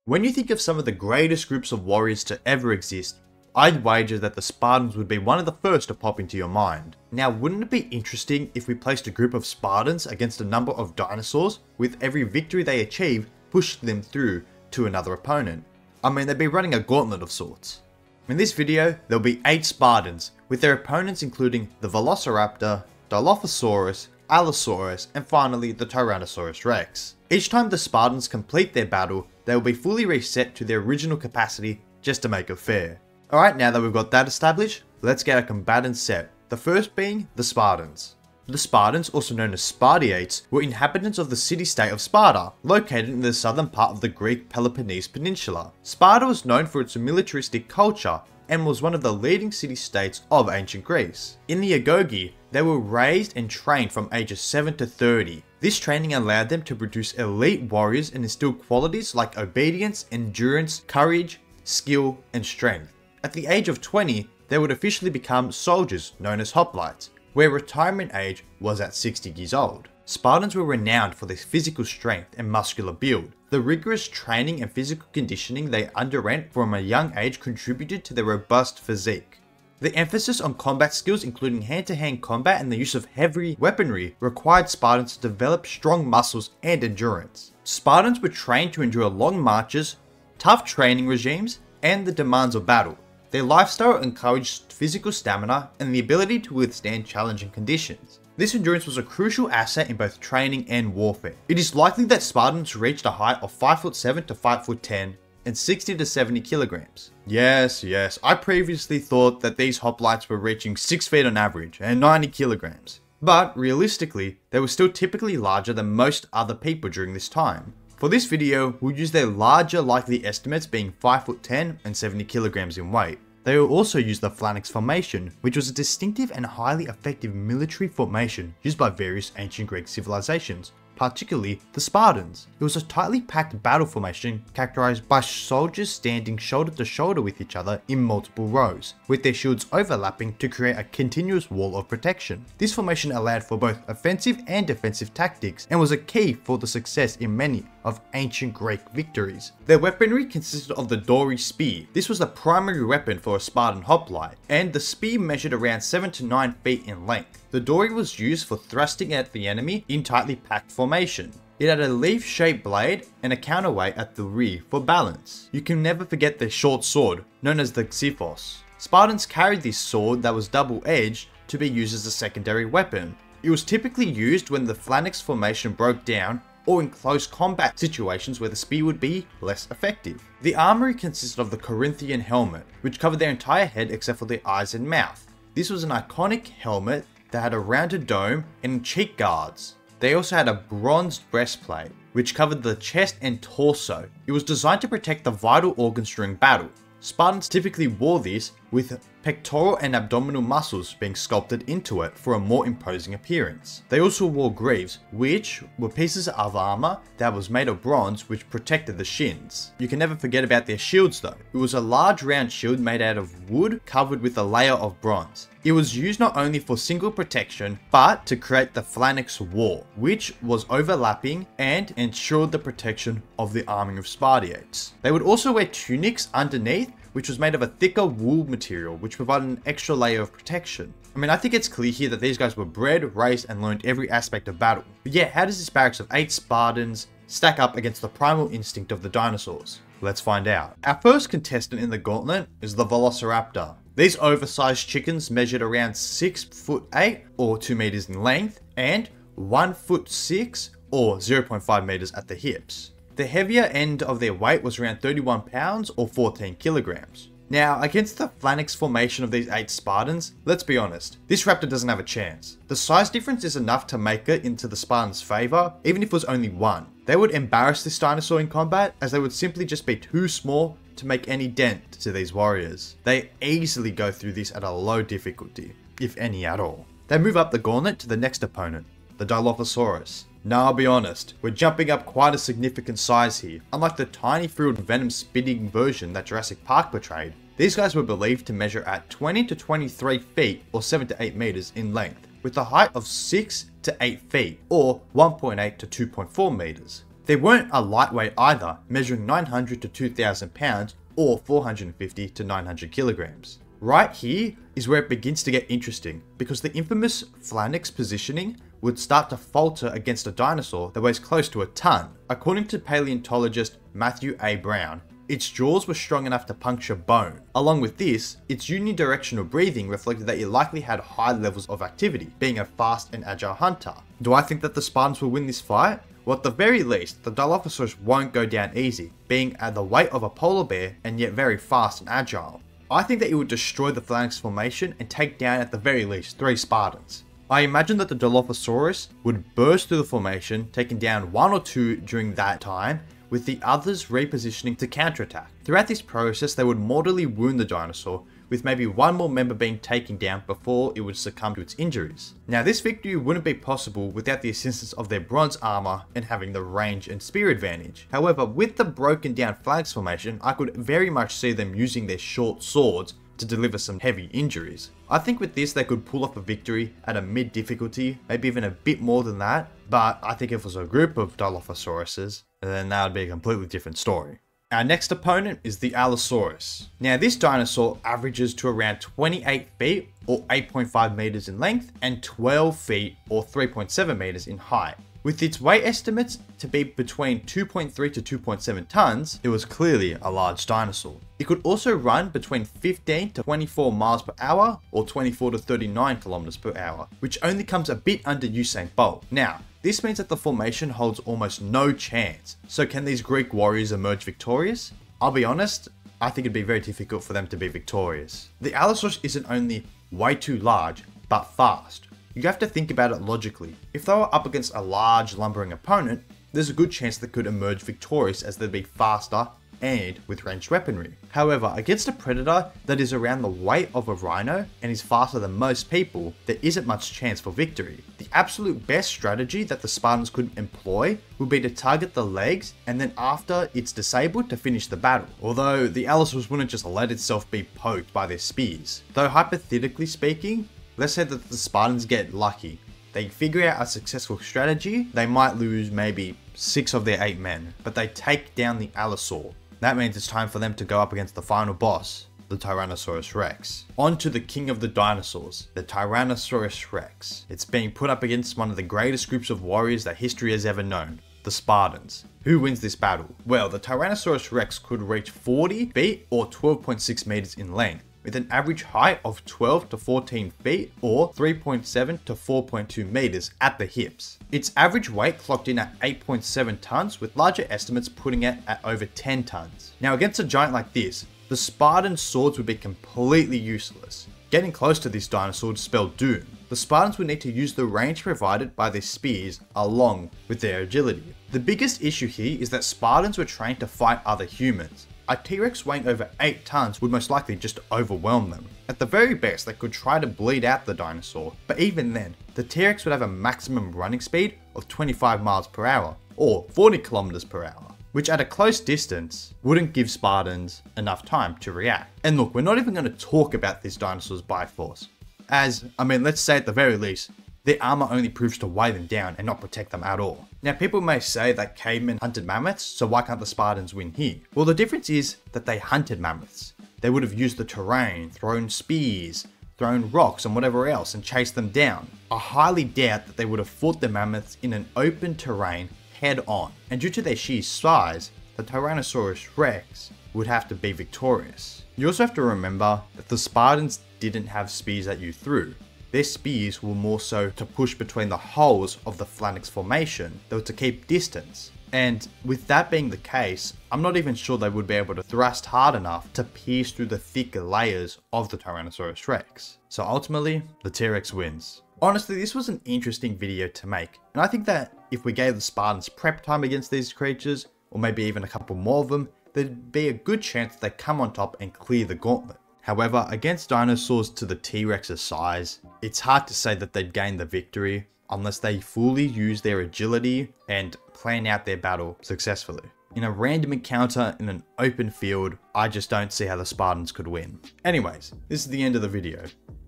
When you think of some of the greatest groups of warriors to ever exist, I'd wager that the Spartans would be one of the first to pop into your mind. Now, wouldn't it be interesting if we placed a group of Spartans against a number of dinosaurs, with every victory they achieve pushing them through to another opponent? I mean, they'd be running a gauntlet of sorts. In this video, there'll be 8 Spartans, with their opponents including the Velociraptor, Dilophosaurus, Allosaurus, and finally the Tyrannosaurus Rex. Each time the Spartans complete their battle, they will be fully reset to their original capacity just to make it fair. Alright, now that we've got that established, let's get our combatants set, the first being the Spartans. The Spartans, also known as Spartiates, were inhabitants of the city-state of Sparta, located in the southern part of the Greek Peloponnese Peninsula. Sparta was known for its militaristic culture, and was one of the leading city-states of ancient Greece. In the Agoge, they were raised and trained from ages 7 to 30. This training allowed them to produce elite warriors and instill qualities like obedience, endurance, courage, skill, and strength. At the age of 20, they would officially become soldiers known as hoplites, where retirement age was at 60 years old. Spartans were renowned for their physical strength and muscular build. The rigorous training and physical conditioning they underwent from a young age contributed to their robust physique. The emphasis on combat skills, including hand-to-hand combat and the use of heavy weaponry, required Spartans to develop strong muscles and endurance. Spartans were trained to endure long marches, tough training regimes, and the demands of battle. Their lifestyle encouraged physical stamina and the ability to withstand challenging conditions. This endurance was a crucial asset in both training and warfare. It is likely that Spartans reached a height of 5'7" to 5'10" and 60 to 70 kilograms. Yes, I previously thought that these hoplites were reaching 6 feet on average and 90 kilograms. But realistically, they were still typically larger than most other people during this time. For this video, we'll use their larger likely estimates being 5'10" and 70 kilograms in weight. They will also use the phalanx formation, which was a distinctive and highly effective military formation used by various ancient Greek civilizations, particularly the Spartans. It was a tightly packed battle formation characterized by soldiers standing shoulder to shoulder with each other in multiple rows, with their shields overlapping to create a continuous wall of protection. This formation allowed for both offensive and defensive tactics and was a key for the success in many of ancient Greek victories. Their weaponry consisted of the dory spear. This was the primary weapon for a Spartan hoplite, and the spear measured around 7 to 9 feet in length. The dory was used for thrusting at the enemy in tightly packed formation. It had a leaf-shaped blade and a counterweight at the rear for balance. You can never forget their short sword, known as the xiphos. Spartans carried this sword that was double-edged to be used as a secondary weapon. It was typically used when the phalanx formation broke down or in close combat situations where the spear would be less effective. The armory consisted of the Corinthian helmet, which covered their entire head except for their eyes and mouth. This was an iconic helmet that had a rounded dome and cheek guards. They also had a bronzed breastplate, which covered the chest and torso. It was designed to protect the vital organs during battle. Spartans typically wore this with pectoral and abdominal muscles being sculpted into it for a more imposing appearance. They also wore greaves, which were pieces of armor that was made of bronze which protected the shins. You can never forget about their shields though. It was a large round shield made out of wood covered with a layer of bronze. It was used not only for single protection, but to create the phalanx wall, which was overlapping and ensured the protection of the army of Spartiates. They would also wear tunics underneath, which was made of a thicker wool material, which provided an extra layer of protection. I mean, I think it's clear here that these guys were bred, raised, and learned every aspect of battle. But yeah, how does this barracks of 8 Spartans stack up against the primal instinct of the dinosaurs? Let's find out. Our first contestant in the gauntlet is the Velociraptor. These oversized chickens measured around 6'8" or 2 meters in length and 1'6" or 0.5 meters at the hips. The heavier end of their weight was around 31 pounds or 14 kilograms. Now, against the phalanx formation of these 8 Spartans, let's be honest, this raptor doesn't have a chance. The size difference is enough to make it into the Spartans' favor, even if it was only 1. They would embarrass this dinosaur in combat, as they would simply just be too small to make any dent to these warriors. They easily go through this at a low difficulty, if any at all. They move up the gauntlet to the next opponent, the Dilophosaurus. Now, I'll be honest, we're jumping up quite a significant size here. Unlike the tiny frilled venom-spitting version that Jurassic Park portrayed, these guys were believed to measure at 20 to 23 feet or 7 to 8 meters in length, with a height of 6 to 8 feet or 1.8 to 2.4 meters. They weren't a lightweight either, measuring 900 to 2,000 pounds or 450 to 900 kilograms. Right here is where it begins to get interesting, because the infamous phalanx positioning would start to falter against a dinosaur that weighs close to a ton. According to paleontologist Matthew A. Brown, its jaws were strong enough to puncture bone. Along with this, its unidirectional breathing reflected that it likely had high levels of activity, being a fast and agile hunter. Do I think that the Spartans will win this fight? Well, at the very least, the Dilophosaurus won't go down easy, being at the weight of a polar bear and yet very fast and agile. I think that it would destroy the phalanx formation and take down at the very least 3 Spartans. I imagine that the Dilophosaurus would burst through the formation, taking down 1 or 2 during that time, with the others repositioning to counterattack. Throughout this process, they would mortally wound the dinosaur, with maybe 1 more member being taken down before it would succumb to its injuries. Now, this victory wouldn't be possible without the assistance of their bronze armor and having the range and spear advantage. However, with the broken down phalanx formation, I could very much see them using their short swords to deliver some heavy injuries. I think with this they could pull off a victory at a mid difficulty, maybe even a bit more than that, but I think if it was a group of Dilophosauruses, then that would be a completely different story. Our next opponent is the Allosaurus. Now, this dinosaur averages to around 28 feet or 8.5 meters in length and 12 feet or 3.7 meters in height. With its weight estimates to be between 2.3 to 2.7 tons, it was clearly a large dinosaur. It could also run between 15 to 24 miles per hour or 24 to 39 kilometers per hour, which only comes a bit under Usain Bolt. Now, this means that the formation holds almost no chance. So can these Greek warriors emerge victorious? I'll be honest, I think it'd be very difficult for them to be victorious. The Allosaurus isn't only way too large, but fast. You have to think about it logically. If they were up against a large lumbering opponent, there's a good chance they could emerge victorious as they'd be faster and with ranged weaponry. However, against a predator that is around the weight of a rhino and is faster than most people, there isn't much chance for victory. The absolute best strategy that the Spartans could employ would be to target the legs and then after it's disabled to finish the battle. Although the Allosaurus wouldn't just let itself be poked by their spears. Though hypothetically speaking, let's say that the Spartans get lucky. They figure out a successful strategy, they might lose maybe 6 of their 8 men, but they take down the Allosaur. That means it's time for them to go up against the final boss, the Tyrannosaurus Rex. On to the king of the dinosaurs, the Tyrannosaurus Rex. It's being put up against one of the greatest groups of warriors that history has ever known, the Spartans. Who wins this battle? Well, the Tyrannosaurus Rex could reach 40 feet or 12.6 meters in length, with an average height of 12 to 14 feet or 3.7 to 4.2 meters at the hips. Its average weight clocked in at 8.7 tons, with larger estimates putting it at over 10 tons. Now, against a giant like this, the Spartan swords would be completely useless. Getting close to this dinosaur would spell doom. The Spartans would need to use the range provided by their spears along with their agility. The biggest issue here is that Spartans were trained to fight other humans. A T.rex weighing over 8 tons would most likely just overwhelm them. At the very best, they could try to bleed out the dinosaur, but even then, the T.rex would have a maximum running speed of 25 miles per hour, or 40 kilometers per hour, which at a close distance wouldn't give Spartans enough time to react. And look, we're not even going to talk about this dinosaur's bite force, as, let's say at the very least, their armor only proves to weigh them down and not protect them at all. Now, people may say that cavemen hunted mammoths, so why can't the Spartans win here? Well, the difference is that they hunted mammoths. They would have used the terrain, thrown spears, thrown rocks and whatever else and chased them down. I highly doubt that they would have fought the mammoths in an open terrain head on. And due to their sheer size, the Tyrannosaurus Rex would have to be victorious. You also have to remember that the Spartans didn't have spears that you threw. Their spears were more so to push between the holes of the phalanx formation. They were to keep distance. And with that being the case, I'm not even sure they would be able to thrust hard enough to pierce through the thick layers of the Tyrannosaurus Rex. So ultimately, the T.rex wins. Honestly, this was an interesting video to make. And I think that if we gave the Spartans prep time against these creatures, or maybe even a couple more of them, there'd be a good chance they come on top and clear the gauntlet. However, against dinosaurs to the T-Rex's size, it's hard to say that they'd gain the victory unless they fully use their agility and plan out their battle successfully. In a random encounter in an open field, I just don't see how the Spartans could win. Anyways, this is the end of the video.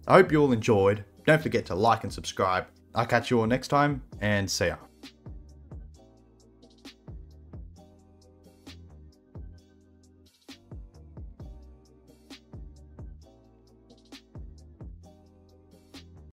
I hope you all enjoyed. Don't forget to like and subscribe. I'll catch you all next time, and see ya.